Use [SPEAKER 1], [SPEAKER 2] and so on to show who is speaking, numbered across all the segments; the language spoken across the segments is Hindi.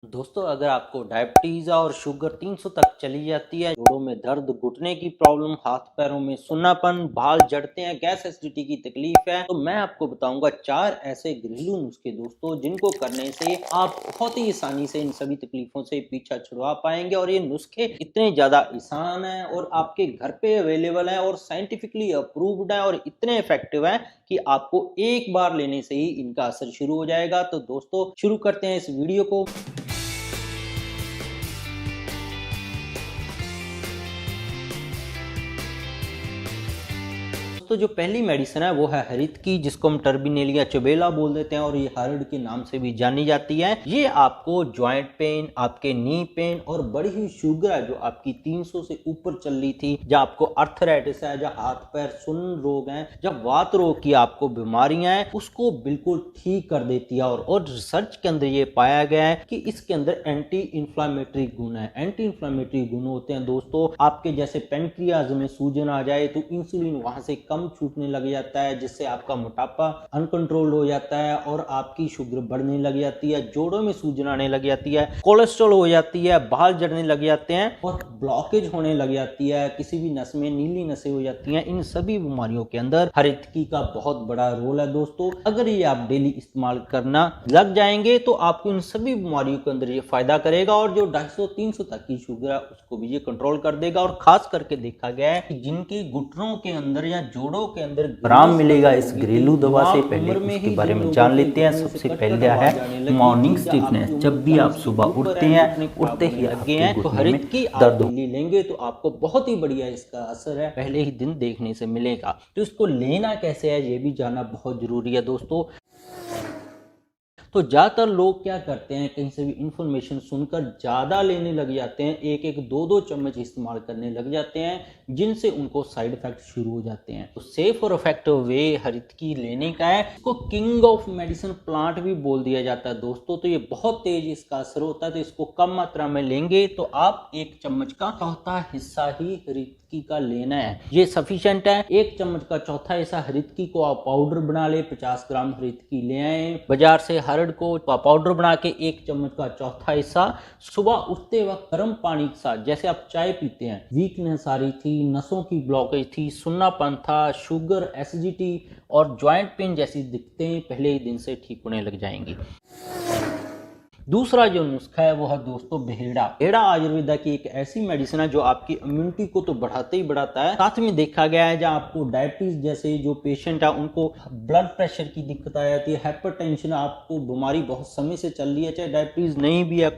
[SPEAKER 1] दोस्तों, अगर आपको डायबिटीज़ और शुगर 300 तक चली जाती है, जोड़ों में दर्द, घुटने की प्रॉब्लम, हाथ पैरों में सुन्नापन, बाल झड़ते हैं, गैस एसिडिटी की तकलीफ है, तो मैं आपको बताऊंगा 4 ऐसे घरेलू नुस्खे दोस्तों, जिनको करने से आप बहुत ही आसानी से इन सभी तकलीफों से पीछा छुड़वा पाएंगे। और ये नुस्खे इतने ज़्यादा आसान हैं और आपके घर पे अवेलेबल हैं और साइंटिफिकली अप्रूव्ड है और इतने इफेक्टिव हैं कि आपको एक बार लेने से ही इनका असर शुरू हो जाएगा। तो दोस्तों, शुरू करते हैं इस वीडियो को। तो जो पहली मेडिसिन है वो है हरित की, जिसको हम टर्बिनेलिया चबेला बोल देते हैं और ये हर्ड के नाम से भी जानी जाती है। ये आपको जॉइंट पेन, आपके नी पेन और बड़ी ही शुगर है जो आपकी 300 से ऊपर चल रही थी, जहाँ आपको अर्थराइटिस है, जहाँ हाथ पैर सुन्न रोग हैं, जब वात रोग की आपको बीमारियां हैं, उसको बिल्कुल ठीक कर देती है। और रिसर्च के अंदर ये पाया गया है कि इसके अंदर एंटी इंफ्लामेटरी गुण है। एंटी इंफ्लामेटरी गुण होते हैं दोस्तों, आपके जैसे पेनक्रियाज में सूजन आ जाए तो इंसुलिन वहां से कम छूटने लग जाता है, जिससे आपका मोटापा अनकंट्रोल हो जाता है और आपकी शुगर बढ़ने लग जाती है, जोड़ों में सूजन आने लग जाती है, कोलेस्ट्रॉल हो जाती है, बाल झड़ने लग जाते हैं और ब्लॉकेज होने लग जाती है, किसी भी नस में नीली नसें हो जाती हैं। इन सभी बीमारियों के अंदर हरितकी का बहुत बड़ा रोल है दोस्तों। अगर ये आप डेली इस्तेमाल करना लग जाएंगे तो आपको इन सभी बीमारियों के अंदर ये फायदा करेगा और जो 250-300 तक की शुगर है उसको भी ये कंट्रोल कर देगा। और खास करके देखा गया है कि जिनके घुटनों के अंदर या जोड़ों के अंदर आराम मिलेगा इस घरेलू दवा से, पहले उसके बारे में जान लेते हैं। सबसे पहले है मॉर्निंग स्टिफनेस। जब भी आप सुबह उठते हैं, उठते ही लगे हैं तो हरित की दर्द लेंगे तो आपको बहुत ही बढ़िया इसका असर है पहले ही दिन देखने से मिलेगा। तो इसको लेना कैसे है ये भी जानना बहुत जरूरी है दोस्तों। तो ज़्यादातर लोग क्या करते हैं, कहीं से भी इंफॉर्मेशन सुनकर ज़्यादा लेने लग जाते हैं, एक एक दो दो चम्मच इस्तेमाल करने लग जाते हैं, जिनसे उनको साइड इफेक्ट शुरू हो जाते हैं। तो सेफ और इफेक्टिव वे हरित की लेने का है। इसको किंग ऑफ मेडिसिन प्लांट भी बोल दिया जाता है दोस्तों। तो ये बहुत तेज इसका असर होता है, तो इसको कम मात्रा में लेंगे तो आप 1 चम्मच का चौथा हिस्सा ही हरितकी का लेना है, ये सफिशिएंट है। 1 चम्मच का चौथा हिस्सा हरितकी को आप पाउडर बना ले, 50 ग्राम हरितकी ले आए बाजार से, हरड़ को पाउडर बना के 1 चम्मच का चौथा हिस्सा सुबह उठते वक्त गर्म पानी के साथ, जैसे आप चाय पीते हैं, वीकनेस आ रही थी, नसों की ब्लॉकेज थी, सुन्नापन था, शुगर, एसिडिटी और ज्वाइंट पेन जैसी दिक्कतें पहले ही दिन से ठीक होने लग जाएंगी। दूसरा जो नुस्खा है वो है दोस्तों बहेड़ा। बहेड़ा आयुर्वेदा की एक ऐसी मेडिसिन है जो आपकी इम्यूनिटी को तो बढ़ाते ही बढ़ाता है, साथ में देखा गया है जहाँ आपको डायबिटीज जैसे जो पेशेंट है उनको ब्लड प्रेशर की दिक्कत आ जाती है, हाइपरटेंशन, आपको बीमारी बहुत समय से चल रही है, चाहे डायबिटीज नहीं भी है,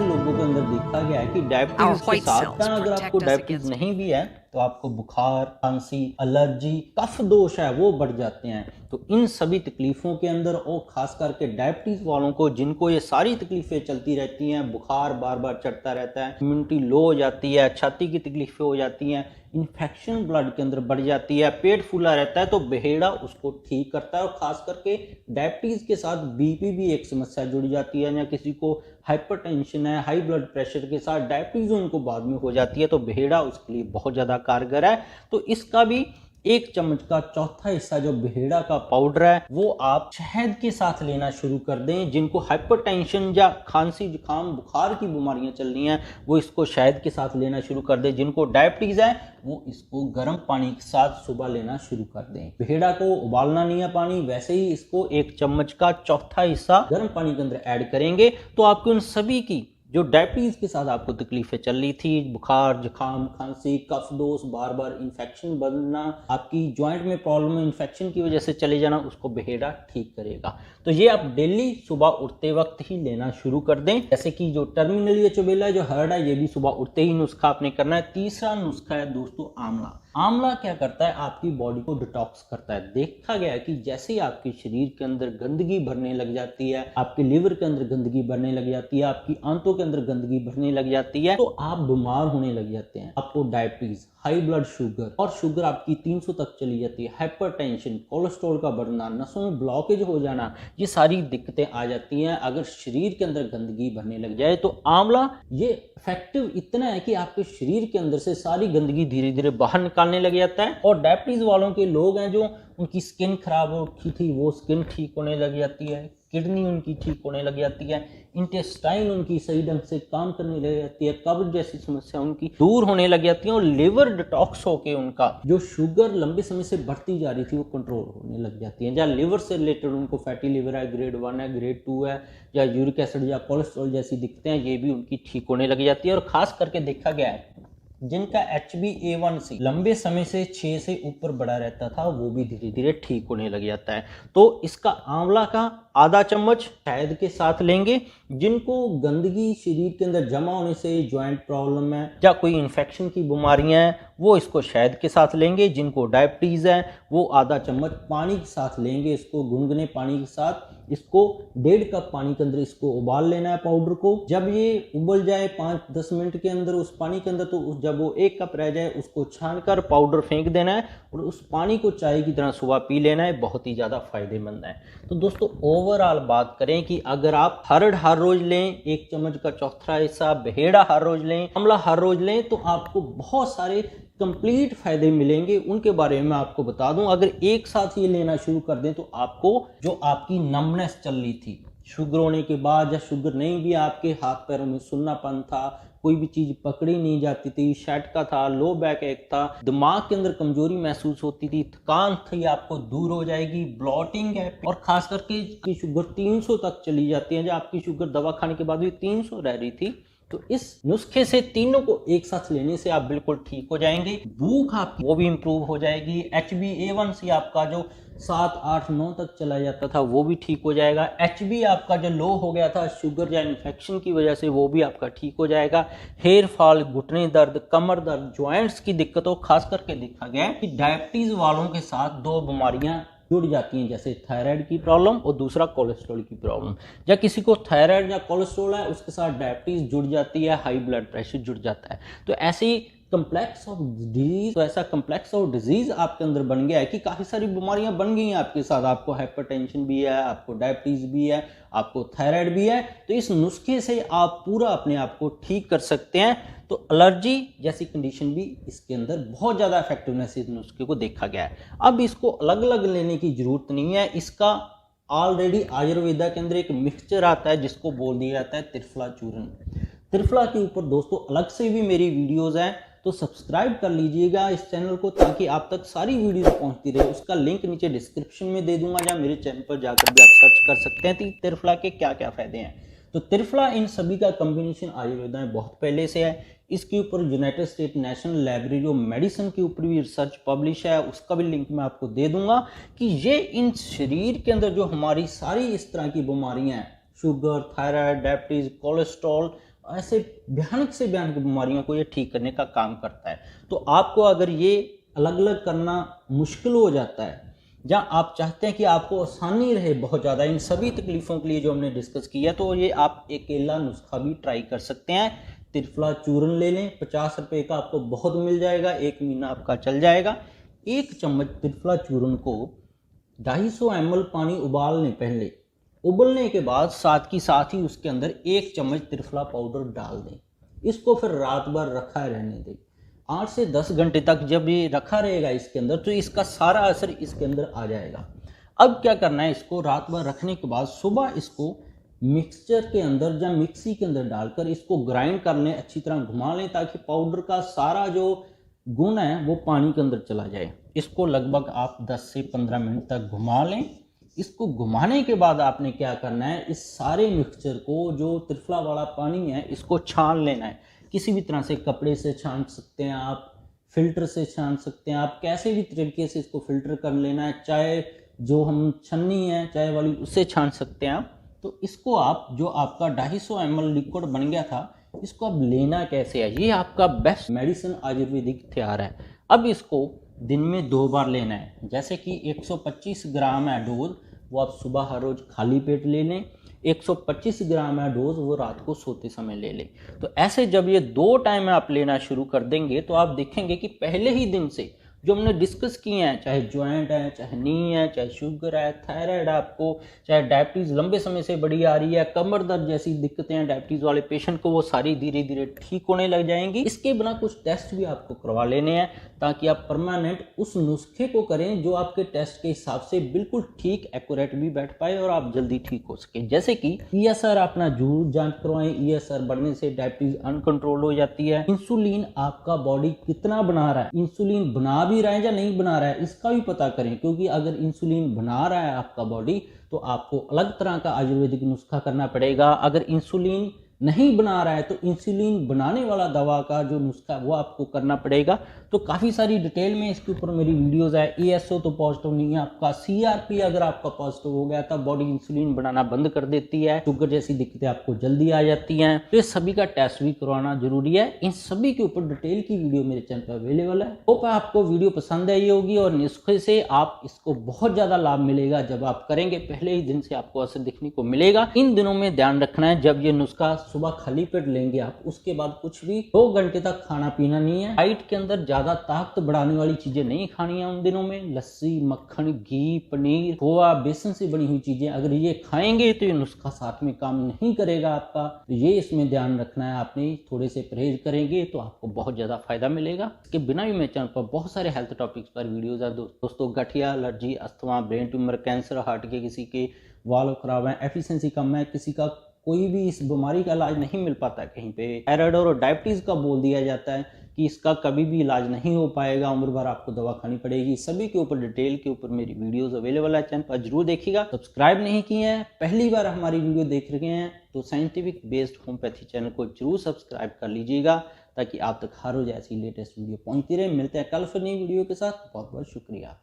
[SPEAKER 1] लोगों के अंदर देखा गया है कि डायबिटीज के साथ अगर आपको डायबिटीज नहीं भी है तो आपको बुखार, खांसी, एलर्जी, कफ दोष है वो बढ़ जाते हैं। तो इन सभी तकलीफों के अंदर और खास करके डायबिटीज वालों को, जिनको ये सारी तकलीफें चलती रहती हैं, बुखार बार बार चढ़ता रहता है, इम्यूनिटी लो हो जाती है, छाती की तकलीफें हो जाती हैं, इन्फेक्शन ब्लड के अंदर बढ़ जाती है, पेट फूला रहता है, तो बहेड़ा उसको ठीक करता है। और खास करके डायबिटीज के साथ बीपी भी एक समस्या जुड़ जाती है, या किसी को हाइपरटेंशन है, हाई ब्लड प्रेशर के साथ डायबिटीज उनको बाद में हो जाती है, तो बहेड़ा उसके लिए बहुत ज़्यादा कारगर है। तो इसका भी 1 चम्मच का चौथा हिस्सा जो बहेड़ा का पाउडर है वो आप शहद के साथ लेना शुरू कर दें। जिनको हाइपरटेंशन या खांसी, जुकाम, बुखार की बीमारियां चल रही हैं वो इसको शहद के साथ लेना शुरू कर दें। जिनको डायबिटीज है वो इसको गर्म पानी के साथ सुबह लेना शुरू कर दें। बहेड़ा को उबालना नहीं है पानी, वैसे ही इसको 1 चम्मच का चौथा हिस्सा गर्म पानी के अंदर ऐड करेंगे तो आपको उन सभी की जो डायबिटीज के साथ आपको तकलीफें चल रही थी, बुखार, जुकाम, खांसी, कफ दोष, बार बार इन्फेक्शन बनना, आपकी ज्वाइंट में प्रॉब्लम, इन्फेक्शन की वजह से चले जाना, उसको बहेड़ा ठीक करेगा। तो ये आप डेली सुबह उठते वक्त ही लेना शुरू कर दें। जैसे कि जो टर्मिनेलिया चबेला जो हर्ड है ये भी सुबह उठते ही नुस्खा आपने करना है। तीसरा नुस्खा है दोस्तों आंवला। आंवला क्या करता है, आपकी बॉडी को डिटॉक्स करता है। देखा गया है कि जैसे ही आपके शरीर के अंदर गंदगी भरने लग जाती है, आपके लिवर के अंदर गंदगी भरने लग जाती है, आपकी आंतों के अंदर गंदगी भरने लग जाती है, तो आप बीमार होने लग जाते हैं। आपको डायबिटीज, हाई ब्लड शुगर और शुगर आपकी 300 तक चली जाती है, हाइपरटेंशन, कोलेस्ट्रॉल का बढ़ना, नसों में ब्लॉकेज हो जाना, ये सारी दिक्कतें आ जाती हैं अगर शरीर के अंदर गंदगी भरने लग जाए। तो आंवला ये इफेक्टिव इतना है कि आपके शरीर के अंदर से सारी गंदगी धीरे धीरे बाहर निकालने लग जाता है। और डायबिटीज वालों के लोग हैं जो उनकी स्किन खराब हो रखी थी वो स्किन ठीक होने लग जाती है, किडनी उनकी ठीक होने लग जाती है, इंटेस्टाइन उनकी सही ढंग से काम करने लग जाती है, कब्ज जैसी समस्या उनकी दूर होने लग जाती है और लिवर डिटॉक्स होके उनका जो शुगर लंबे समय से बढ़ती जा रही थी वो कंट्रोल होने लग जाती है। या लिवर से रिलेटेड उनको फैटी लिवर है, ग्रेड 1 है, ग्रेड 2 है, या यूरिक एसिड या कोलेस्ट्रॉल जैसी दिक्कतें हैं, ये भी उनकी ठीक होने लग जाती है। और खास करके देखा गया है जिनका HbA1c लंबे समय से 6 से ऊपर बढ़ा रहता था वो भी धीरे धीरे ठीक होने लग जाता है। तो इसका आंवला का आधा चम्मच शहद के साथ लेंगे। जिनको गंदगी शरीर के अंदर जमा होने से जॉइंट प्रॉब्लम है या कोई इन्फेक्शन की बीमारियां हैं वो इसको शहद के साथ लेंगे। जिनको डायबिटीज़ है वो आधा चम्मच पानी के साथ लेंगे, इसको गुनगुने पानी के साथ इसको 1.5 कप पानी के अंदर इसको उबाल लेना है पाउडर को। जब ये उबल जाए 5-10 मिनट के अंदर उस पानी के अंदर, तो जब वो 1 कप रह जाए उसको छानकर पाउडर फेंक देना है और उस पानी को चाय की तरह सुबह पी लेना है। बहुत ही ज़्यादा फायदेमंद है। तो दोस्तों ओवरऑल बात करें कि अगर आप हरड़ हर रोज लें, 1 चम्मच का चौथा हिस्सा बहेड़ा हर रोज लें, आंवला हर रोज लें, तो आपको बहुत सारे कंप्लीट फायदे मिलेंगे। उनके बारे में आपको बता दूं, अगर एक साथ ये लेना शुरू कर दें तो आपको जो आपकी नमनेस चल रही थी शुगर होने के बाद, या शुगर नहीं भी आपके हाथ पैरों में सुन्नापन था, कोई भी चीज पकड़ी नहीं जाती थी, शैटका था, लो बैक एक था, दिमाग के अंदर कमजोरी महसूस होती थी, थकान थी, आपको दूर हो जाएगी। ब्लॉटिंग है और खास करके शुगर 300 तक चली जाती है, जब आपकी शुगर दवा खाने के बाद भी 300 रह रही थी। तो इस नुस्खे से तीनों को एक साथ लेने से आप बिल्कुल ठीक हो जाएंगे। भूख आपकी वो भी इंप्रूव हो जाएगी। HbA1c आपका जो 7, 8, 9 तक चला जाता था वो भी ठीक हो जाएगा। HB आपका जो लो हो गया था शुगर या इन्फेक्शन की वजह से वो भी आपका ठीक हो जाएगा। हेयर फॉल, घुटने दर्द, कमर दर्द, जॉइंट्स की दिक्कतों खास करके देखा गया है कि डायबिटीज वालों के साथ 2 बीमारियां जुड़ जाती हैं, जैसे थायराइड की प्रॉब्लम और दूसरा कोलेस्ट्रॉल की प्रॉब्लम। या किसी को थायराइड या कोलेस्ट्रॉल है उसके साथ डायबिटीज जुड़ जाती है, हाई ब्लड प्रेशर जुड़ जाता है। तो ऐसी कम्प्लेक्स ऑफ डिजीज, तो ऐसा कम्प्लेक्स ऑफ डिजीज आपके अंदर बन गया है कि काफी सारी बीमारियां बन गई हैं आपके साथ। आपको हाइपरटेंशन भी है, आपको डायबिटीज भी है, आपको थायराइड भी है। तो इस नुस्खे से आप पूरा अपने आप को ठीक कर सकते हैं। तो एलर्जी जैसी कंडीशन भी इसके अंदर बहुत ज़्यादा इफेक्टिवनेस इस नुस्खे को देखा गया है। अब इसको अलग अलग लेने की जरूरत नहीं है। इसका ऑलरेडी आयुर्वेदा के अंदर एक मिक्सचर आता है जिसको बोल दिया जाता है त्रिफला चूर्ण। त्रिफला के ऊपर दोस्तों अलग से भी मेरी वीडियोज़ हैं, तो सब्सक्राइब कर लीजिएगा इस चैनल को ताकि आप तक सारी वीडियोस पहुंचती रहे। उसका लिंक नीचे डिस्क्रिप्शन में दे दूंगा, या मेरे चैनल पर जाकर भी आप सर्च कर सकते हैं कि त्रिफला के क्या क्या फायदे हैं। तो त्रिफला इन सभी का कॉम्बिनेशन आयुर्वेदा में बहुत पहले से है। इसके ऊपर United state national library of medicine के ऊपर भी रिसर्च पब्लिश है, उसका भी लिंक मैं आपको दे दूंगा कि ये इन शरीर के अंदर जो हमारी सारी इस तरह की बीमारियां हैं, शुगर, थायराइड, डायबिटीज, कोलेस्ट्रॉल, ऐसे भयानक से भयानक बीमारियों को ये ठीक करने का काम करता है। तो आपको अगर ये अलग अलग करना मुश्किल हो जाता है, या आप चाहते हैं कि आपको आसानी रहे बहुत ज़्यादा इन सभी तकलीफ़ों के लिए जो हमने डिस्कस किया, तो ये आप अकेला नुस्खा भी ट्राई कर सकते हैं। त्रिफला चूर्ण ले लें, 50 रुपये का आपको बहुत मिल जाएगा, 1 महीना आपका चल जाएगा। 1 चम्मच त्रिफला चूर्ण को 250 ml पानी उबाल लें पहले। उबलने के बाद साथ ही उसके अंदर 1 चम्मच त्रिफला पाउडर डाल दें। इसको फिर रात भर रखा रहने दें, 8 से 10 घंटे तक। जब ये रखा रहेगा इसके अंदर तो इसका सारा असर इसके अंदर आ जाएगा। अब क्या करना है, इसको रात भर रखने के बाद सुबह इसको मिक्सचर के अंदर या मिक्सी के अंदर डालकर इसको ग्राइंड कर लें, अच्छी तरह घुमा लें ताकि पाउडर का सारा जो गुण है वो पानी के अंदर चला जाए। इसको लगभग आप 10 से 15 मिनट तक घुमा लें। इसको घुमाने के बाद आपने क्या करना है, इस सारे मिक्सचर को, जो त्रिफला वाला पानी है, इसको छान लेना है। किसी भी तरह से, कपड़े से छान सकते हैं आप, फिल्टर से छान सकते हैं आप, कैसे भी तरीके से इसको फिल्टर कर लेना है। चाहे जो हम छन्नी है चाय वाली उससे छान सकते हैं आप। तो इसको आप, जो आपका 250 ml लिक्विड बन गया था, इसको अब लेना कैसे है, ये आपका बेस्ट मेडिसिन आयुर्वेदिक हथियार है। अब इसको दिन में 2 बार लेना है। जैसे कि 125 ग्राम है डोज, वो आप सुबह हर रोज खाली पेट ले लें। 125 ग्राम है डोज, वो रात को सोते समय ले लें। तो ऐसे जब ये 2 टाइम आप लेना शुरू कर देंगे तो आप देखेंगे कि पहले ही दिन से जो हमने डिस्कस किए हैं, चाहे ज्वाइंट है, चाहे नी है, चाहे शुगर है, थायराइड है आपको, चाहे डायबिटीज़ लंबे समय से बड़ी आ रही है, कमर दर्द जैसी दिक्कतें हैं डायबिटीज़ वाले पेशेंट को, वो सारी धीरे धीरे ठीक होने लग जाएंगी। इसके बिना कुछ टेस्ट भी आपको करवा लेने हैं ताकि आप परमानेंट उस नुस्खे को करें जो आपके टेस्ट के हिसाब से बिल्कुल ठीक एक्यूरेट भी बैठ पाए और आप जल्दी ठीक हो सके। जैसे कि ESR अपना जरूर जांच करवाएं। ESR बढ़ने से डायबिटीज अनकंट्रोल हो जाती है। इंसुलिन आपका बॉडी कितना बना रहा है, इंसुलिन बना भी रहा है या नहीं बना रहा है, इसका भी पता करें, क्योंकि अगर इंसुलिन बना रहा है आपका बॉडी तो आपको अलग तरह का आयुर्वेदिक नुस्खा करना पड़ेगा। अगर इंसुलिन नहीं बना रहा है तो इंसुलिन बनाने वाला दवा का जो नुस्खा वो आपको करना पड़ेगा। तो काफ़ी सारी डिटेल में इसके ऊपर मेरी वीडियोस है। ASO तो पॉजिटिव नहीं है आपका, CRP अगर आपका पॉजिटिव हो गया तब बॉडी इंसुलिन बनाना बंद कर देती है, शुगर जैसी दिक्कतें आपको जल्दी आ जाती हैं। तो ये सभी का टेस्ट भी करवाना जरूरी है। इन सभी के ऊपर डिटेल की वीडियो मेरे चैनल पर अवेलेबल है। होप आपको वीडियो पसंद आई होगी और नुस्खे से आप इसको बहुत ज्यादा लाभ मिलेगा। जब आप करेंगे पहले ही दिन से आपको असर दिखने को मिलेगा। इन दिनों में ध्यान रखना है, जब ये नुस्खा सुबह खाली पेट लेंगे आप, उसके बाद कुछ भी 2 घंटे तक खाना पीना नहीं है। डाइट के अंदर ज्यादा ताकत बढ़ाने वाली चीजें नहीं खानी है उन दिनों में। लस्सी, मक्खन, घी, पनीर, खोआ, बेसन से बनी हुई चीजें अगर ये खाएंगे तो ये नुस्खा साथ में काम नहीं करेगा आपका। तो ये इसमें ध्यान रखना है आपने। थोड़े से परहेज करेंगे तो आपको बहुत ज्यादा फायदा मिलेगा। इसके बिना भी मेरे चैनल पर बहुत सारे हेल्थ टॉपिक्स पर वीडियोज है दोस्तों। गठिया, allergy, asthma, brain tumour, cancer, heart के किसी के वाल्व खराब है, एफिशिएंसी कम है, किसी का कोई भी इस बीमारी का इलाज नहीं मिल पाता है कहीं पे, थायराइड और डायबिटीज का बोल दिया जाता है कि इसका कभी भी इलाज नहीं हो पाएगा, उम्र भर आपको दवा खानी पड़ेगी। सभी के ऊपर डिटेल के ऊपर मेरी वीडियोस अवेलेबल है चैनल पर, जरूर देखिएगा। सब्सक्राइब नहीं किए हैं, पहली बार हमारी वीडियो देख रहे हैं तो साइंटिफिक बेस्ड होम्योपैथी चैनल को जरूर सब्सक्राइब कर लीजिएगा, ताकि आप तक हर रोज ऐसी लेटेस्ट वीडियो पहुंचती रहे। मिलते हैं कल फिर नई वीडियो के साथ। बहुत बहुत शुक्रिया।